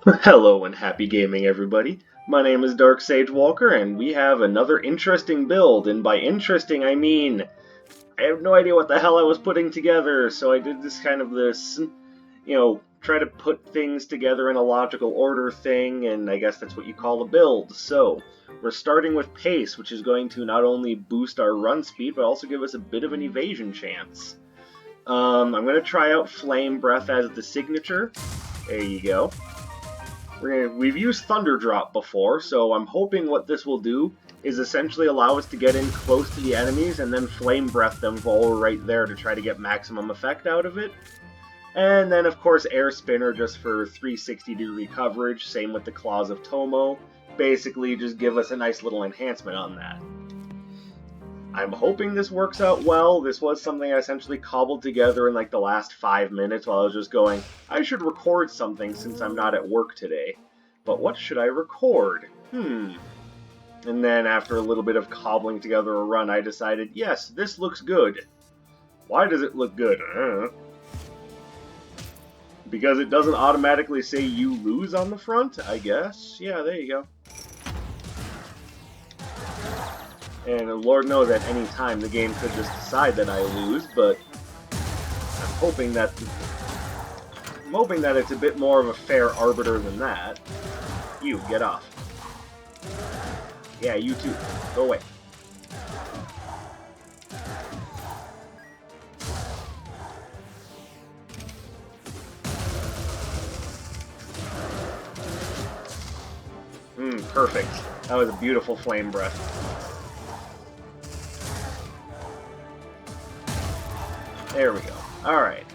Hello and happy gaming, everybody. My name is Dark Sage Walker, and we have another interesting build. And by interesting, I mean I have no idea what the hell I was putting together, so I did this try to put things together in a logical order thing, and I guess that's what you call a build. So we're starting with pace, which is going to not only boost our run speed, but also give us a bit of an evasion chance. I'm going to try out Flame Breath as the signature. There you go. We've used Thunder Drop before, so I'm hoping what this will do is essentially allow us to get in close to the enemies and then Flame Breath them while we're right there to try to get maximum effect out of it. And then, of course, Air Spinner just for 360-degree coverage, same with the Claws of Tomo. Basically, just give us a nice little enhancement on that. I'm hoping this works out well. This was something I essentially cobbled together in like the last 5 minutes while I was just going, I should record something since I'm not at work today. But what should I record? And then after a little bit of cobbling together a run, I decided, yes, this looks good. Why does it look good? Because it doesn't automatically say you lose on the front, I guess. Yeah, there you go. And Lord knows at any time the game could just decide that I lose, but I'm hoping that it's a bit more of a fair arbiter than that. You, get off. Yeah, you too. Go away. Perfect. That was a beautiful flame breath. There we go. Alright.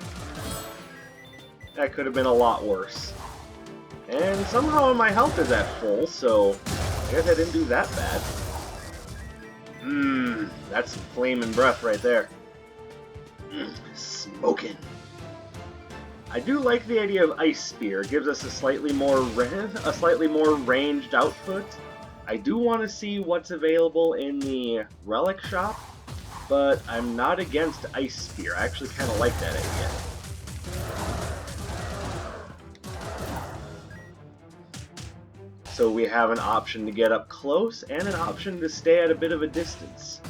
That could have been a lot worse. And somehow my health is at full, so I guess I didn't do that bad. That's some flame and breath right there. Smoking. I do like the idea of Ice Spear. It gives us a slightly more ranged output. I do want to see what's available in the relic shop, but I'm not against Ice Spear. I actually kind of like that idea. So we have an option to get up close and an option to stay at a bit of a distance.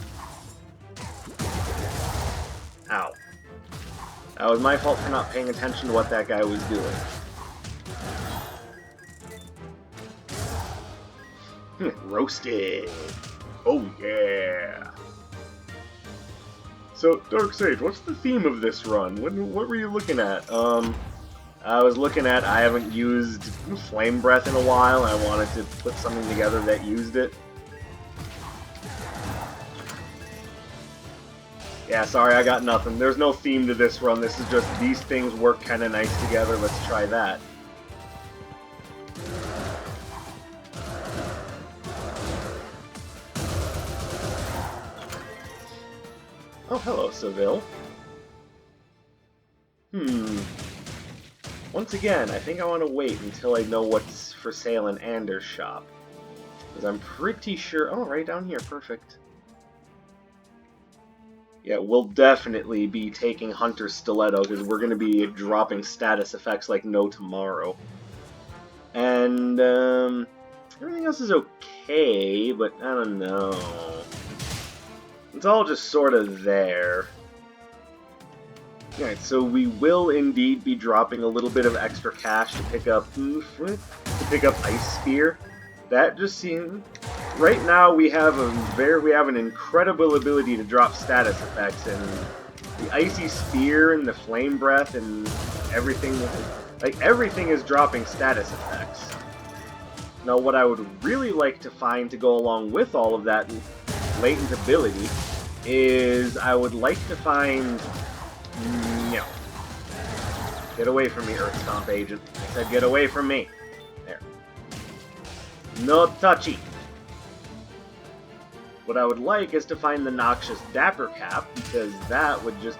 Ow. That was my fault for not paying attention to what that guy was doing. Roasted! Oh yeah! So, Dark Sage, what's the theme of this run? What were you looking at? I was looking at, I haven't used Flame Breath in a while, and I wanted to put something together that used it. Yeah, sorry, I got nothing. There's no theme to this run. This is just, these things work kind of nice together. Let's try that. Oh, hello, Seville. Once again, I think I want to wait until I know what's for sale in Anders' shop. Because I'm pretty sure... Oh, right down here. Perfect. Yeah, we'll definitely be taking Hunter's Stiletto, because we're going to be dropping status effects like no tomorrow. And, everything else is okay, but I don't know. It's all just sort of there. Alright, so we will indeed be dropping a little bit of extra cash to pick up Ice Spear. That just seems... Right now we have an incredible ability to drop status effects, and the Icy Spear and the Flame Breath and everything, like everything is dropping status effects. Now what I would really like to find to go along with all of that latent ability is I would like to find... No. Get away from me, Earth Stomp Agent. I said get away from me. There. No touchy. What I would like is to find the Noxious Dapper Cap, because that would just...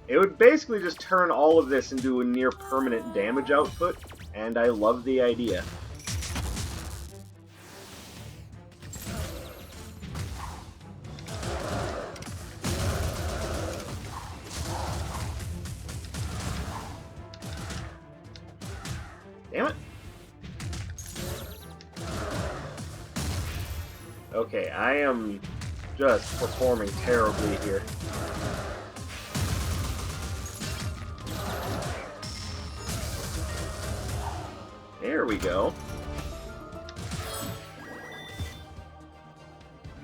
It would basically just turn all of this into a near permanent damage output, and I love the idea. Damn it. Okay, I am just performing terribly here. There we go.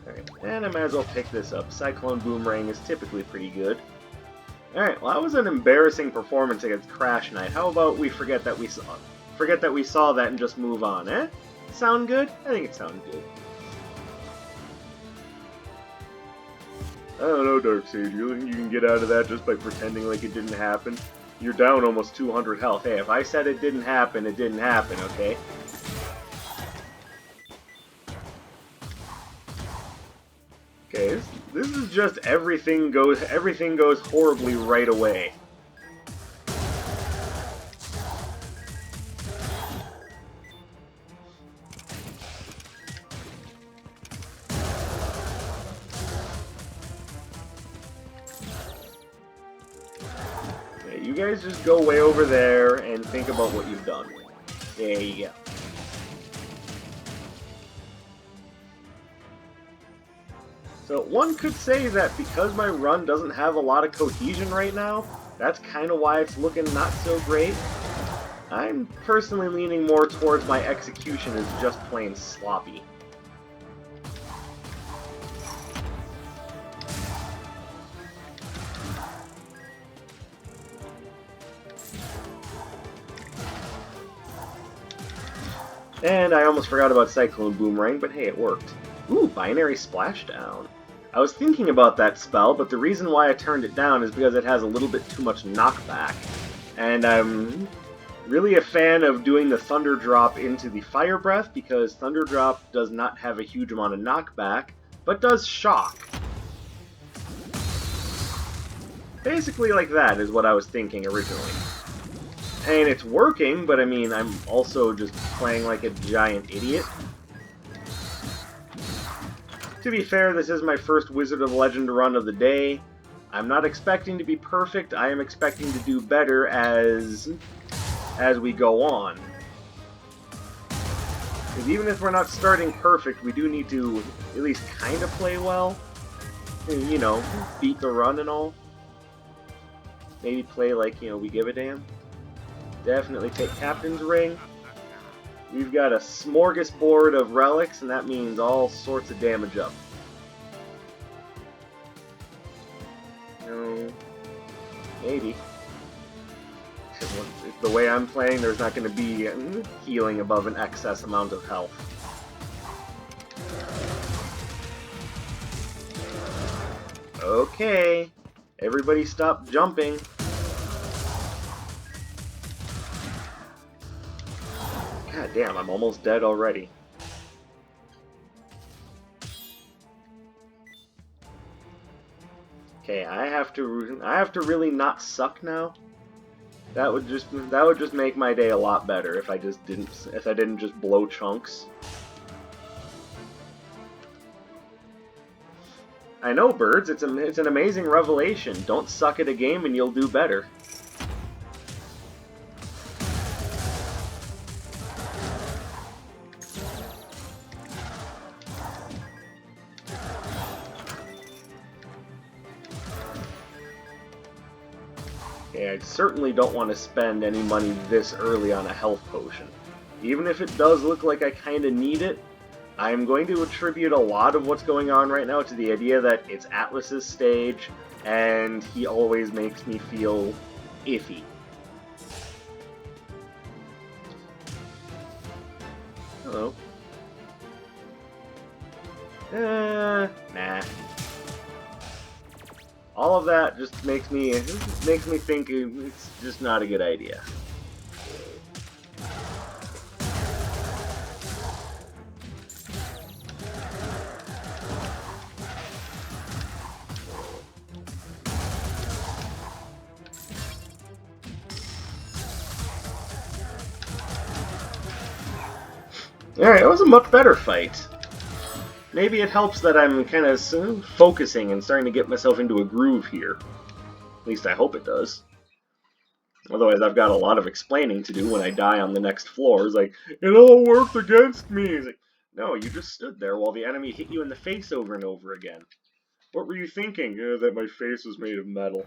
Alright, and I might as well pick this up. Cyclone Boomerang is typically pretty good. Alright, well that was an embarrassing performance against Crash Knight. How about we forget that we saw that and just move on, eh? Sound good? I think it sounded good. I don't know, Darkseid. You think you can get out of that just by pretending like it didn't happen? You're down almost 200 health. Hey, if I said it didn't happen, okay? Okay, this is just everything goes horribly right away. You guys just go way over there and think about what you've done. There you go. So one could say that because my run doesn't have a lot of cohesion right now, that's kind of why it's looking not so great. I'm personally leaning more towards my execution is just plain sloppy. And I almost forgot about Cyclone Boomerang, but hey, it worked. Ooh, Binary Splashdown. I was thinking about that spell, but the reason why I turned it down is because it has a little bit too much knockback. And I'm really a fan of doing the Thunder Drop into the Fire Breath, because Thunder Drop does not have a huge amount of knockback, but does shock. Basically like that is what I was thinking originally. And it's working, but I mean, I'm also just playing like a giant idiot. To be fair, this is my first Wizard of Legend run of the day. I'm not expecting to be perfect, I am expecting to do better as we go on. Because even if we're not starting perfect, we do need to at least kind of play well. You know, beat the run and all. Maybe play like, you know, we give a damn. Definitely take Captain's Ring. We've got a smorgasbord of relics, and that means all sorts of damage up. No. Maybe. The way I'm playing, there's not going to be healing above an excess amount of health. Okay. Everybody stop jumping. God damn, I'm almost dead already. Okay, I have to really not suck now. That would just make my day a lot better if I didn't just blow chunks. I know, birds, it's an amazing revelation. Don't suck at a game and you'll do better. Okay, I certainly don't want to spend any money this early on a health potion. Even if it does look like I kinda need it, I'm going to attribute a lot of what's going on right now to the idea that it's Atlas's stage, and he always makes me feel iffy. Hello. Nah. All of that just makes me think it's just not a good idea. Alright, that was a much better fight. Maybe it helps that I'm kind of focusing and starting to get myself into a groove here. At least I hope it does. Otherwise, I've got a lot of explaining to do when I die on the next floor. It's like, it all worked against me. It's like, No, you just stood there while the enemy hit you in the face over and over again. What were you thinking? That my face was made of metal.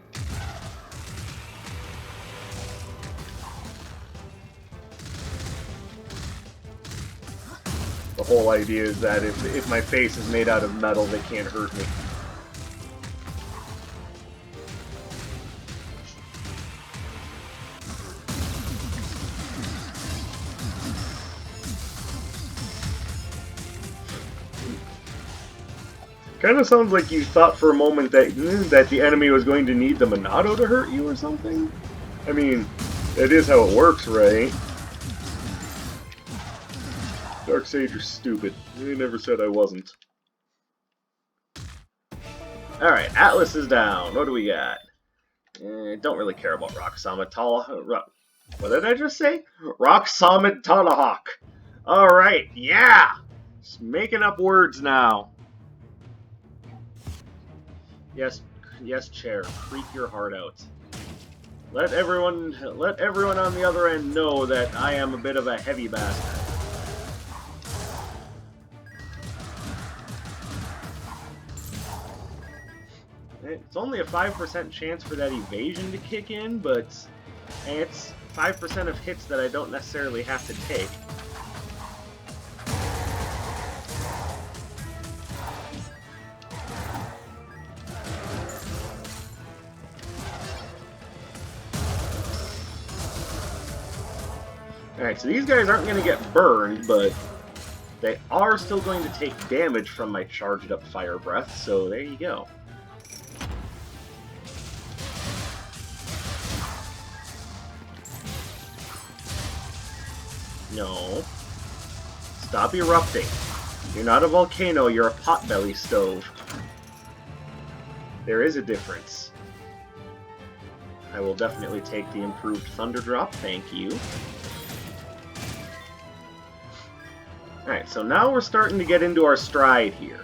The whole idea is that if my face is made out of metal, they can't hurt me. Kind of sounds like you thought for a moment that the enemy was going to need the Monado to hurt you or something. I mean, that is how it works, right? Darkseid, you're stupid. You never said I wasn't. Alright, Atlas is down. What do we got? Don't really care about Rock Summit What did I just say? Rock Summit Tomahawk. Alright, yeah! Just making up words now. Yes, yes, chair. Creak your heart out. Let everyone on the other end know that I am a bit of a heavy bastard. It's only a 5% chance for that evasion to kick in, but it's 5% of hits that I don't necessarily have to take. Alright, so these guys aren't going to get burned, but they are still going to take damage from my charged up fire breath, so there you go. No. Stop erupting. You're not a volcano, you're a potbelly stove. There is a difference. I will definitely take the improved Thunder Drop, thank you. Alright, so now we're starting to get into our stride here.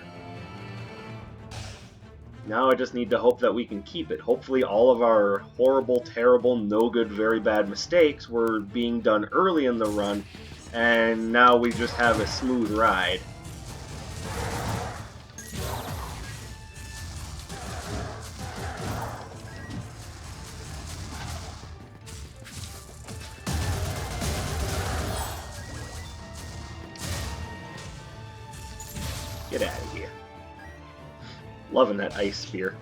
Now I just need to hope that we can keep it. Hopefully all of our horrible, terrible, no good, very bad mistakes were being done early in the run, and now we just have a smooth ride. Get out of here. Loving that ice spear.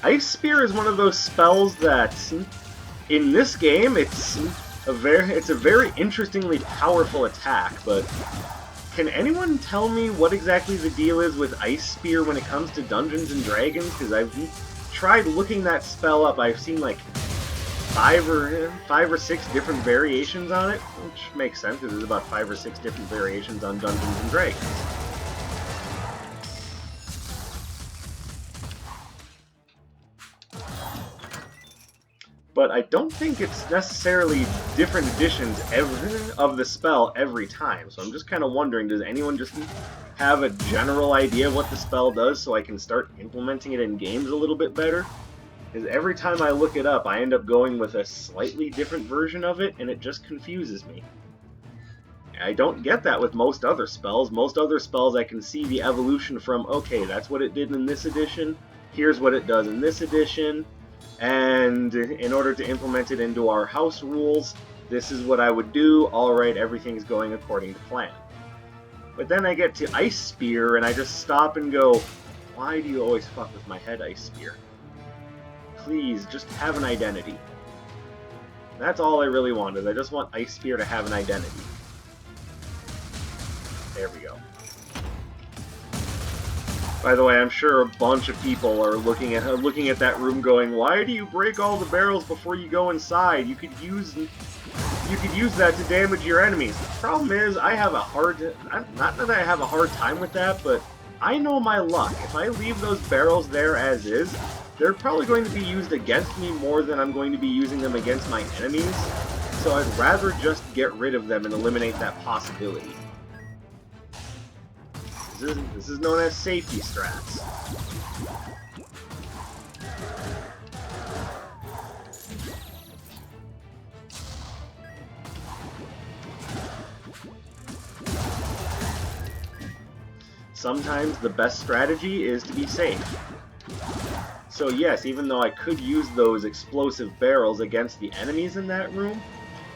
Ice spear is one of those spells that, in this game, it's a very interestingly powerful attack. But can anyone tell me what exactly the deal is with ice spear when it comes to Dungeons and Dragons? Because I've tried looking that spell up. I've seen like five or six different variations on it, which makes sense because there's about 5 or 6 different variations on Dungeons and Dragons. But I don't think it's necessarily different editions of the spell every time, so I'm just kind of wondering, does anyone just have a general idea of what the spell does so I can start implementing it in games a little bit better? Because every time I look it up, I end up going with a slightly different version of it, and it just confuses me. I don't get that with most other spells. Most other spells I can see the evolution from, okay, that's what it did in this edition, here's what it does in this edition, and in order to implement it into our house rules, this is what I would do, alright, everything's going according to plan. But then I get to Ice Spear, and I just stop and go, why do you always fuck with my head, Ice Spear? Please, just have an identity. That's all I really want, is I just want Ice Spear to have an identity. There we go. By the way, I'm sure a bunch of people are looking at that room going, why do you break all the barrels before you go inside? You could use that to damage your enemies. The problem is, I have a hard... Not that I have a hard time with that, but I know my luck. If I leave those barrels there as is, they're probably going to be used against me more than I'm going to be using them against my enemies, so I'd rather just get rid of them and eliminate that possibility. This is known as safety strats. sometimes the best strategy is to be safe. So yes, even though I could use those explosive barrels against the enemies in that room,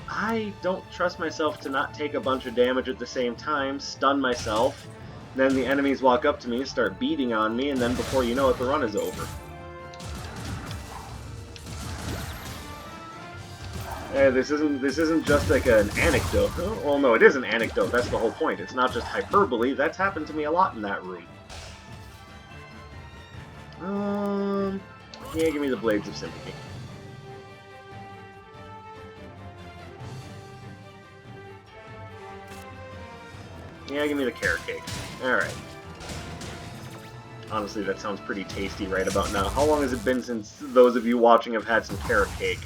I don't trust myself to not take a bunch of damage at the same time, stun myself, then the enemies walk up to me, start beating on me, and then before you know it, the run is over. This isn't just like an anecdote. Well, no, it is an anecdote. That's the whole point. It's not just hyperbole. That's happened to me a lot in that room. Yeah, give me the Blades of Sympathy. Yeah, give me the carrot cake. Alright. Honestly, that sounds pretty tasty right about now. How long has it been since those of you watching have had some carrot cake?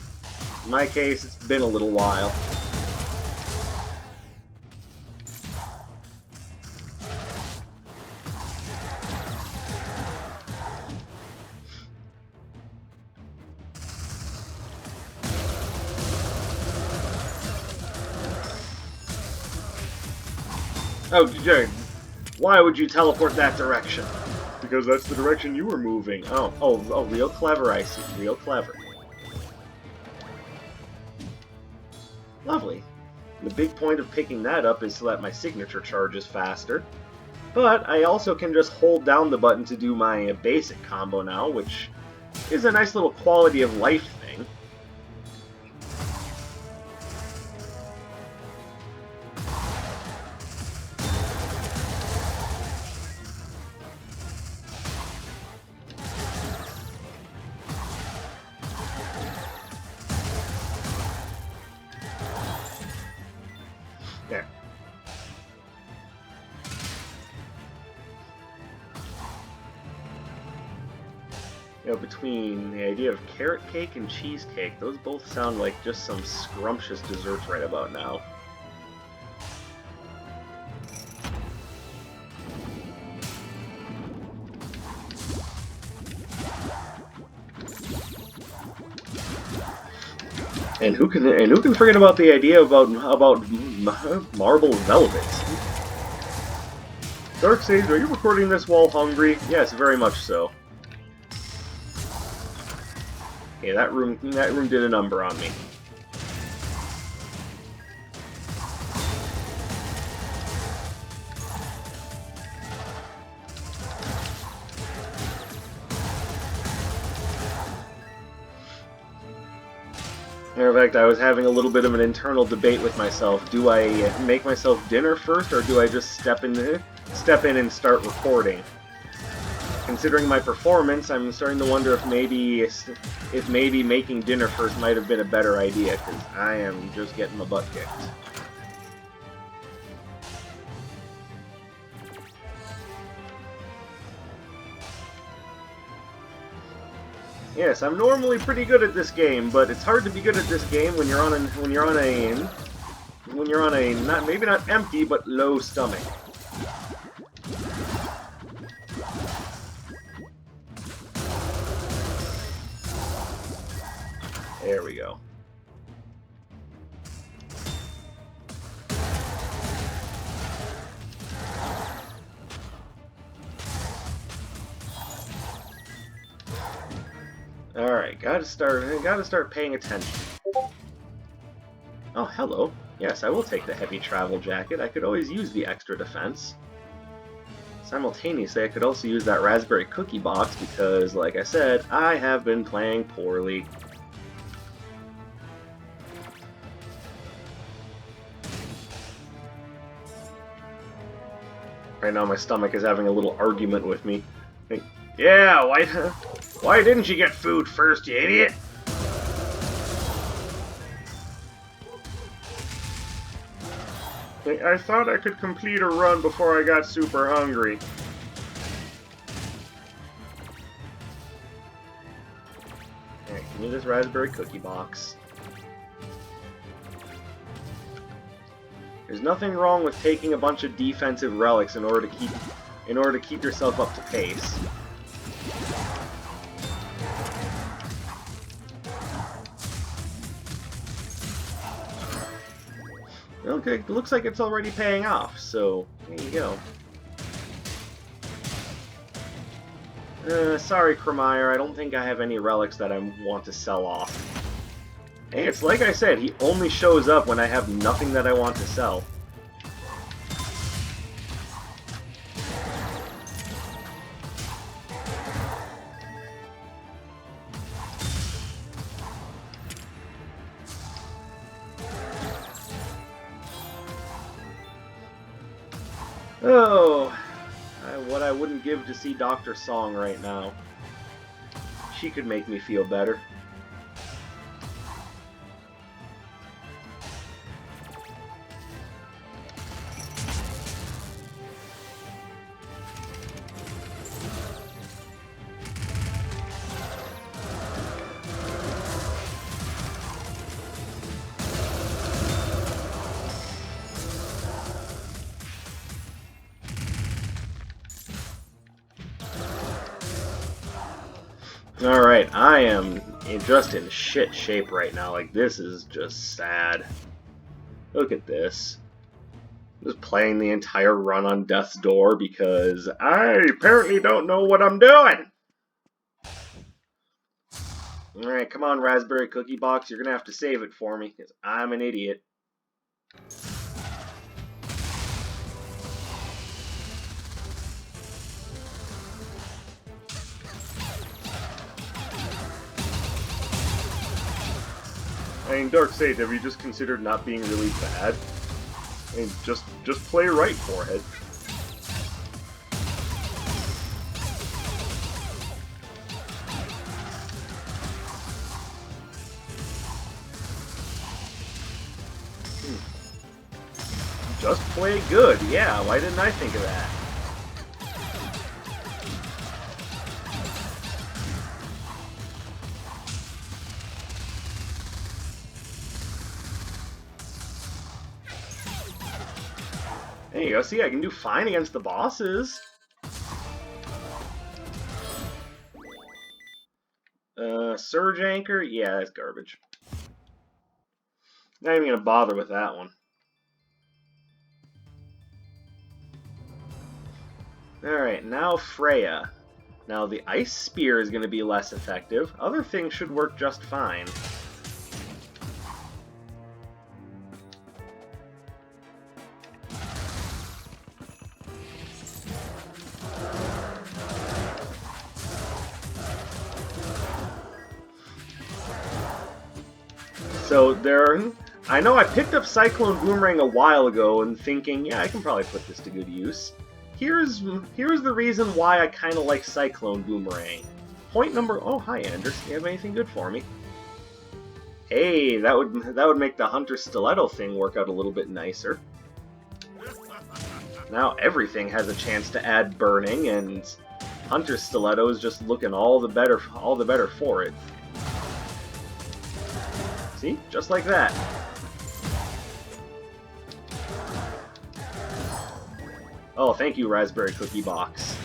In my case, it's been a little while. Oh, Jared, why would you teleport that direction? Because that's the direction you were moving. Oh, real clever, I see. Real clever. Lovely. The big point of picking that up is so that my signature charges faster. But I also can just hold down the button to do my basic combo now, which is a nice little quality of life thing. There. You know, between the idea of carrot cake and cheesecake, those both sound like just some scrumptious desserts right about now. And who can forget about the idea about marble velvet? Darkseid, are you recording this while hungry? Yes, very much so. Okay, that room did a number on me. In fact, I was having a little bit of an internal debate with myself. Do I make myself dinner first, or do I just step in and start recording? Considering my performance, I'm starting to wonder if maybe making dinner first might have been a better idea, because I am just getting my butt kicked. Yes, I'm normally pretty good at this game, but it's hard to be good at this game when you're on a maybe not empty but low stomach. There we go. Alright, gotta start paying attention. Oh, hello. Yes, I will take the heavy travel jacket. I could always use the extra defense. Simultaneously, I could also use that raspberry cookie box because, like I said, I have been playing poorly. Right now my stomach is having a little argument with me. Like, yeah, why didn't you get food first, you idiot? Like, I thought I could complete a run before I got super hungry. Alright, give me this raspberry cookie box. There's nothing wrong with taking a bunch of defensive relics in order to keep yourself up to pace. Okay, looks like it's already paying off, so there you go. Sorry, Cremire, I don't think I have any relics that I want to sell off. Hey, it's like I said, he only shows up when I have nothing that I want to sell. Oh, what I wouldn't give to see Dr. Song right now. She could make me feel better. Alright, I am just in shit shape right now. Like, this is just sad. Look at this. Just playing the entire run on Death's Door because I apparently don't know what I'm doing! Alright, come on, Raspberry Cookie Box. You're gonna have to save it for me, because I'm an idiot. I mean, Dark Sage, have you just considered not being really bad? I mean, just play right, Forehead. Just play good, yeah, why didn't I think of that? There you go, see, I can do fine against the bosses. Surge Anchor? Yeah, that's garbage. Not even gonna bother with that one. Alright, now Freya. Now the Ice Spear is gonna be less effective. Other things should work just fine. So I know I picked up Cyclone Boomerang a while ago and thinking, yeah, I can probably put this to good use. Here's the reason why I kind of like Cyclone Boomerang. Point number... Oh, hi, Anders. Do you have anything good for me? Hey, that would make the Hunter Stiletto thing work out a little bit nicer. Now everything has a chance to add burning, and Hunter Stiletto is just looking all the better for it. See? Just like that. Oh, thank you, Raspberry Cookie Box.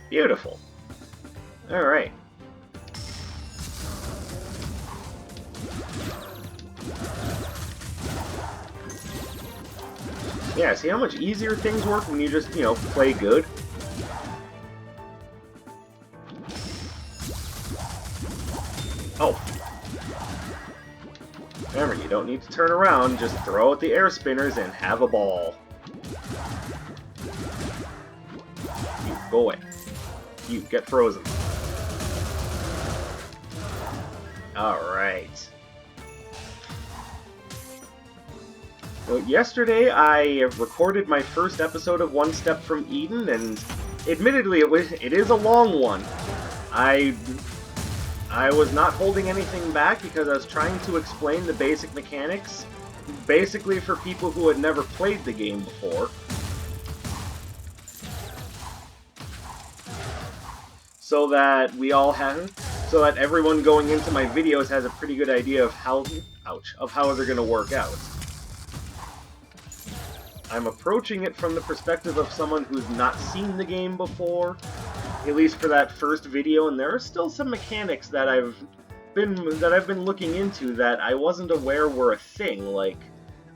Beautiful. Alright. Yeah, see how much easier things work when you just, play good? Oh. Remember, you don't need to turn around, just throw out the air spinners and have a ball. You, go away. You, get frozen. Alright. So yesterday, I recorded my first episode of One Step from Eden, and admittedly, it is a long one. I was not holding anything back because I was trying to explain the basic mechanics, basically for people who had never played the game before. So that everyone going into my videos has a pretty good idea of how they're going to work out. I'm approaching it from the perspective of someone who's not seen the game before, at least for that first video, and there are still some mechanics that I've been looking into that I wasn't aware were a thing. Like,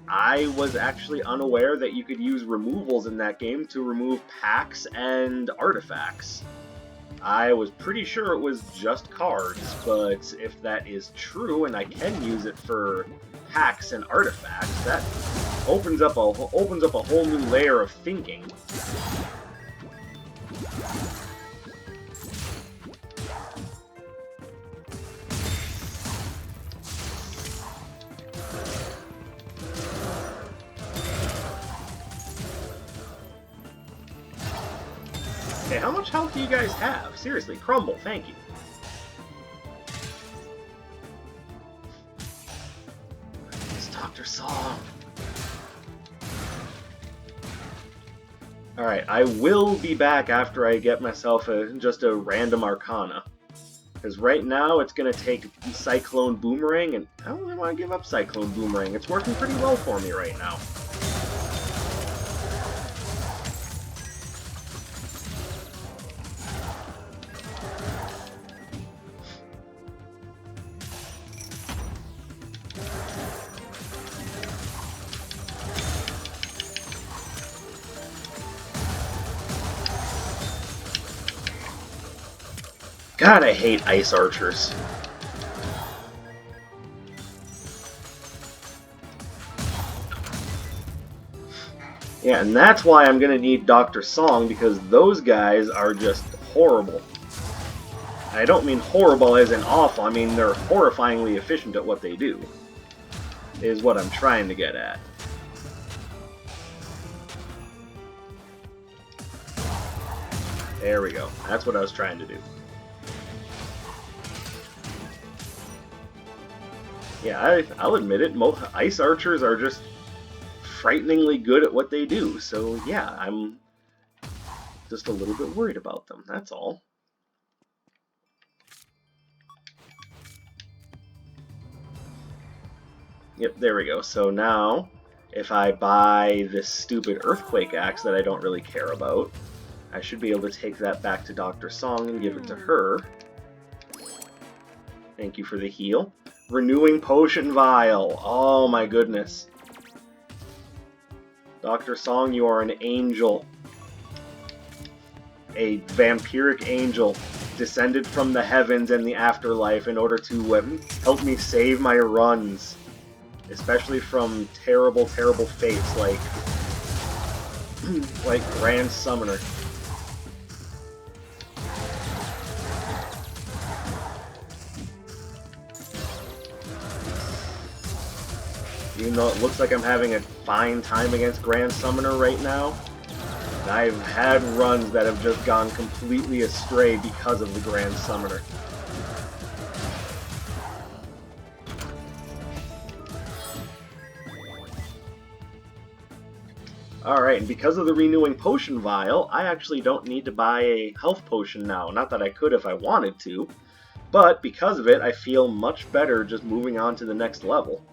I was actually unaware that you could use removals in that game to remove packs and artifacts. I was pretty sure it was just cards, but if that is true and I can use it for packs and artifacts, that opens up a whole new layer of thinking. Okay, how much health do you guys have? Seriously, crumble, thank you. It's Dr. Song. Alright, I will be back after I get myself just a random Arcana. Because right now it's going to take Cyclone Boomerang, and I don't really want to give up Cyclone Boomerang. It's working pretty well for me right now. God, I hate ice archers. Yeah, and that's why I'm gonna need Dr. Song, because those guys are just horrible. I don't mean horrible as in awful, I mean they're horrifyingly efficient at what they do, is what I'm trying to get at. There we go. That's what I was trying to do. Yeah, I'll admit it, most ice archers are just frighteningly good at what they do, so yeah, I'm just a little bit worried about them, that's all. Yep, there we go. So now, if I buy this stupid Earthquake Axe that I don't really care about, I should be able to take that back to Dr. Song and give it to her. Thank you for the heal. Renewing Potion Vial. Oh my goodness. Dr. Song, you are an angel. A vampiric angel descended from the heavens and the afterlife in order to help me save my runs. Especially from terrible, terrible fates like Grand Summoner. Even though it looks like I'm having a fine time against Grand Summoner right now, I've had runs that have just gone completely astray because of the Grand Summoner. Alright, and because of the Renewing Potion Vial, I actually don't need to buy a health potion now. Not that I could if I wanted to, but because of it, I feel much better just moving on to the next level.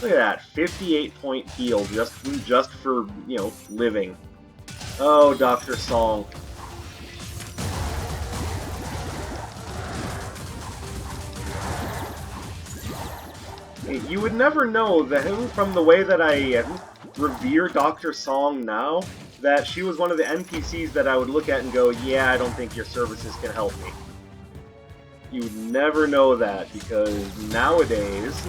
Look at that, 58-point heal just for, you know, living. Oh, Dr. Song. You would never know that from the way that I revere Dr. Song now, that she was one of the NPCs that I would look at and go, yeah, I don't think your services can help me. You would never know that, because nowadays,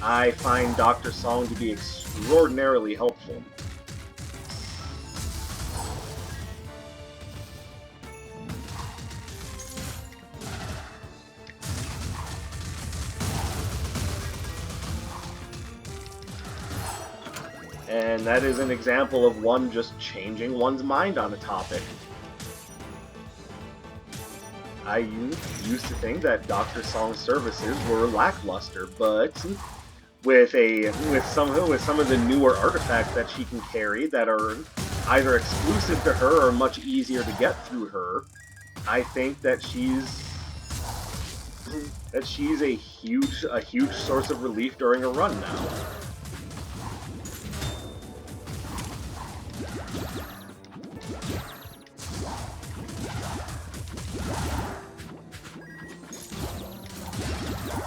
I find Dr. Song to be extraordinarily helpful. And that is an example of one just changing one's mind on a topic. I used to think that Dr. Song's services were lackluster, but with some of the newer artifacts that she can carry that are either exclusive to her or much easier to get through her, I think that she's a huge source of relief during a run now.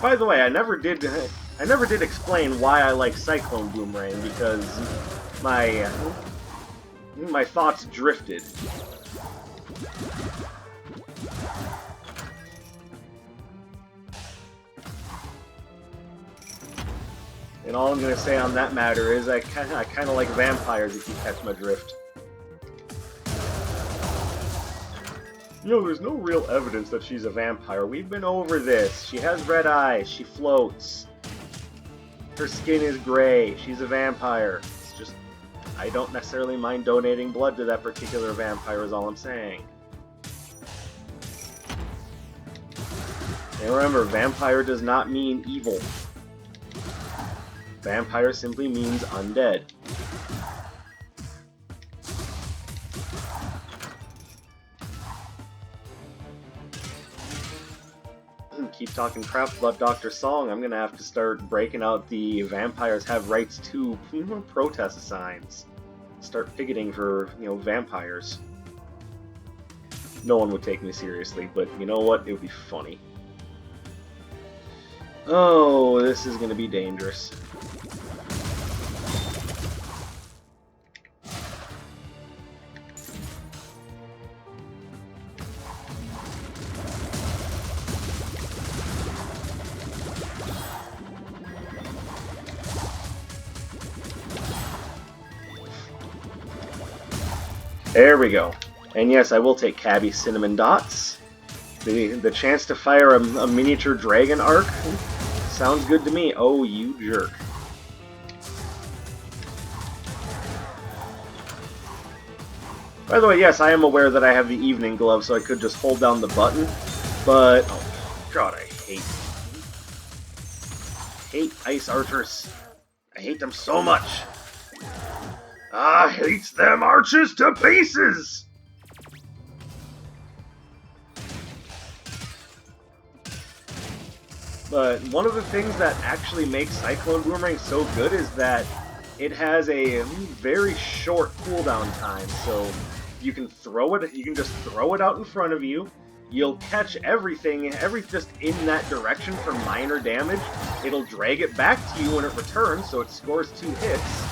By the way, I never did explain why I like Cyclone Boomerang, because my thoughts drifted. And all I'm gonna say on that matter is I kind of like vampires, if you catch my drift. You know, there's no real evidence that she's a vampire. We've been over this. She has red eyes. She floats. Her skin is gray. She's a vampire. It's just, I don't necessarily mind donating blood to that particular vampire is all I'm saying. And remember, vampire does not mean evil. Vampire simply means undead. Keep talking crap about Dr. Song, I'm gonna have to start breaking out the vampires have rights to protest signs. Start picketing for, you know, vampires. No one would take me seriously, but you know what? It would be funny. Oh, this is gonna be dangerous. There we go. And yes, I will take Cabby's Cinnamon Dots. The chance to fire a miniature dragon arc sounds good to me. Oh, you jerk. By the way, yes, I am aware that I have the evening glove, so I could just hold down the button, but... oh, God, I hate ice archers. I hate them so much. I hate them archers to pieces! But one of the things that actually makes Cyclone Boomerang so good is that it has a very short cooldown time, so you can throw it, you can just throw it out in front of you, you'll catch everything, just in that direction for minor damage, it'll drag it back to you when it returns, so it scores 2 hits.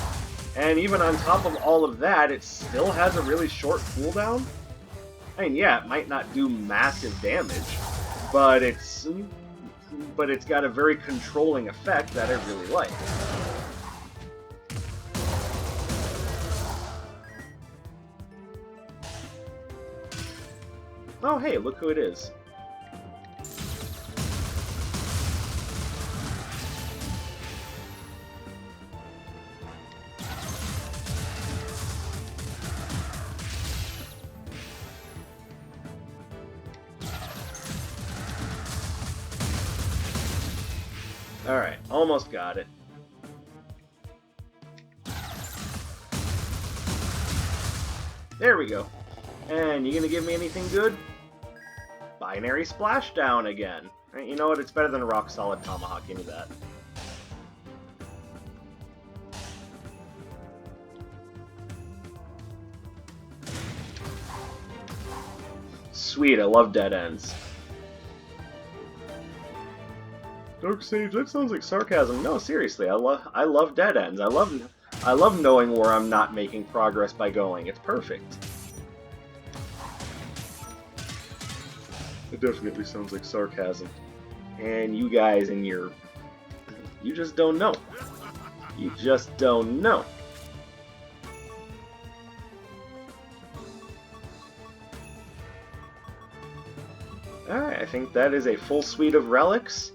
And even on top of all of that, it still has a really short cooldown. I mean, yeah, it might not do massive damage, but it's got a very controlling effect that I really like. Oh, hey, look who it is. Alright, almost got it. There we go. And you gonna give me anything good? Binary Splashdown again. You know what, it's better than Rock Solid Tomahawk, give me that. Sweet, I love dead ends. Dark Sage, that sounds like sarcasm. No, seriously, I love dead ends. I love knowing where I'm not making progress by going. It's perfect. It definitely sounds like sarcasm. And you guys and you just don't know. You just don't know. Alright, I think that is a full suite of relics.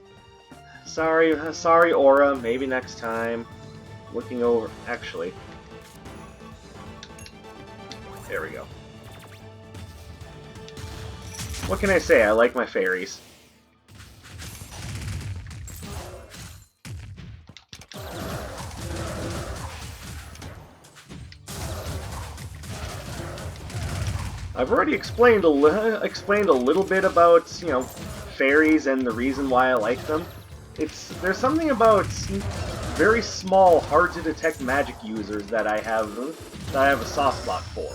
Sorry, Aura. Maybe next time. Looking over... actually. There we go. What can I say? I like my fairies. I've already explained a little bit about, you know, fairies and the reason why I like them. There's something about very small, hard-to-detect magic users that I have a soft spot for.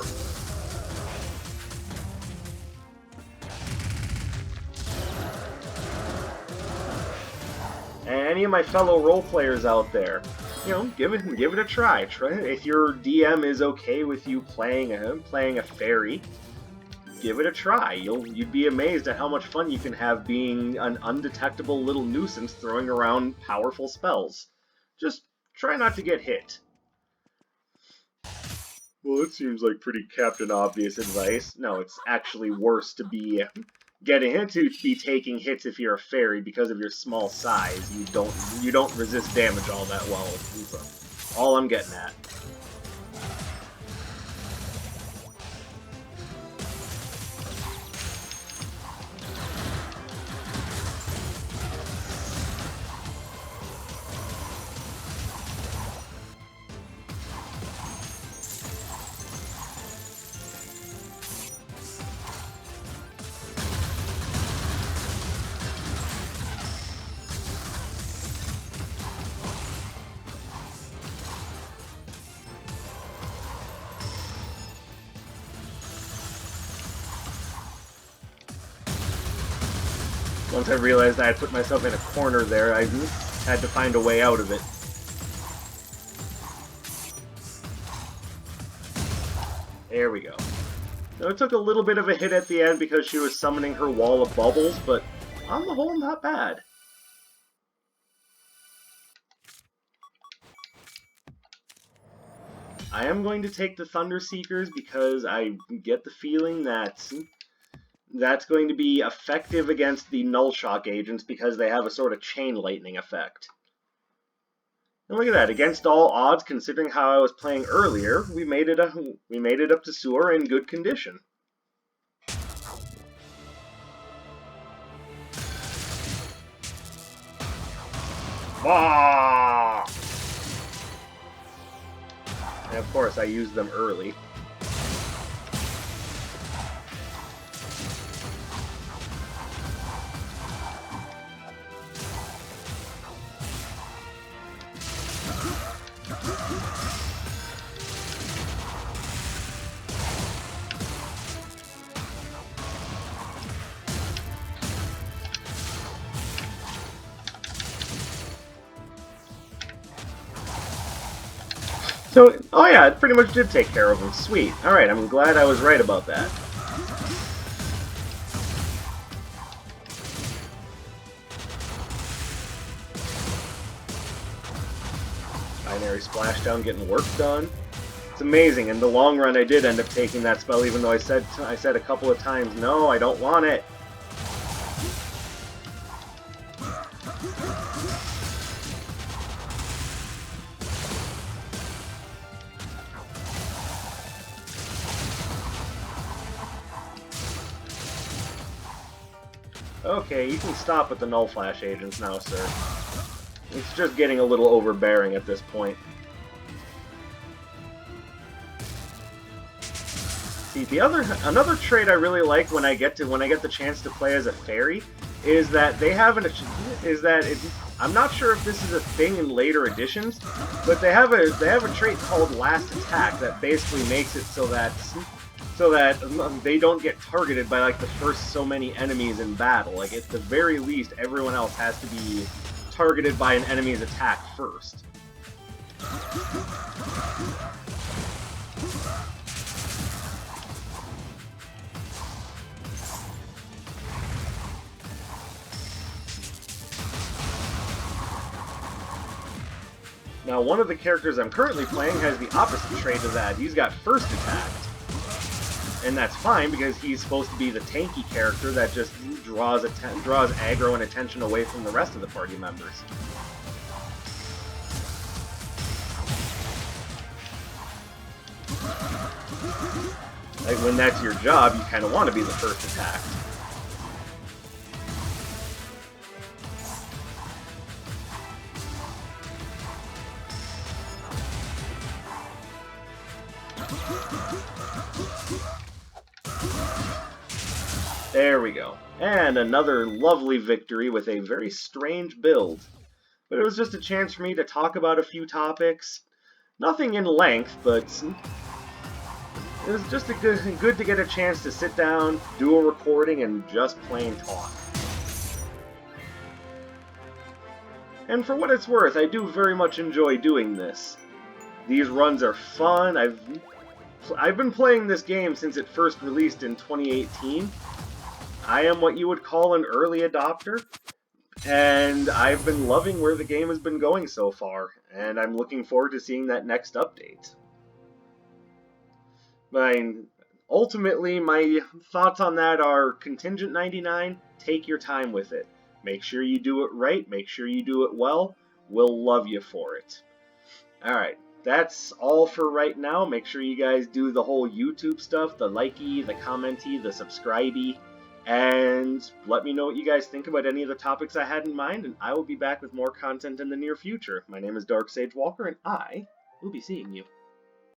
any of my fellow role players out there, you know, give it a try. If your DM is okay with you playing a fairy, give it a try. You'd be amazed at how much fun you can have being an undetectable little nuisance throwing around powerful spells. Just try not to get hit. Well, it seems like pretty Captain Obvious advice. No, it's actually worse to be taking hits if you're a fairy because of your small size. You don't resist damage all that well. That's all I'm getting at. Once I realized I had put myself in a corner there, I had to find a way out of it. There we go. Now, it took a little bit of a hit at the end because she was summoning her wall of bubbles, but on the whole, not bad. I am going to take the Thunder Seekers because I get the feeling that that's going to be effective against the Null Shock agents because they have a sort of chain lightning effect. And look at that, against all odds, considering how I was playing earlier, we made it up to Sewer in good condition. Ah! And of course, I used them early. So, oh yeah, it pretty much did take care of him. Sweet. Alright, I'm glad I was right about that. Binary Splashdown getting work done. It's amazing. In the long run, I did end up taking that spell, even though I said a couple of times, no, I don't want it. Okay, you can stop with the Null Flash agents now, sir. It's just getting a little overbearing at this point. See, another trait I really like when I get the chance to play as a fairy is that they have I'm not sure if this is a thing in later editions, but they have a trait called Last Attack that basically makes it so that they don't get targeted by like the first so many enemies in battle. Like at the very least, everyone else has to be targeted by an enemy's attack first. Now, one of the characters I'm currently playing has the opposite trait of that. He's got First Attack. And that's fine, because he's supposed to be the tanky character that just draws aggro and attention away from the rest of the party members. Like, when that's your job, you kind of want to be the first attack. There we go. And another lovely victory with a very strange build. But it was just a chance for me to talk about a few topics. Nothing in length, but it was just good to get a chance to sit down, do a recording, and just plain talk. And for what it's worth, I do very much enjoy doing this. These runs are fun. I've been playing this game since it first released in 2018. I am what you would call an early adopter, and I've been loving where the game has been going so far, and I'm looking forward to seeing that next update. Ultimately, my thoughts on that are Contingent 99, take your time with it. Make sure you do it right, make sure you do it well. We'll love you for it. Alright, that's all for right now. Make sure you guys do the whole YouTube stuff, the likey, the commenty, the subscribey, and let me know what you guys think about any of the topics I had in mind, and I will be back with more content in the near future. My name is Dark Sage Walker, and I will be seeing you.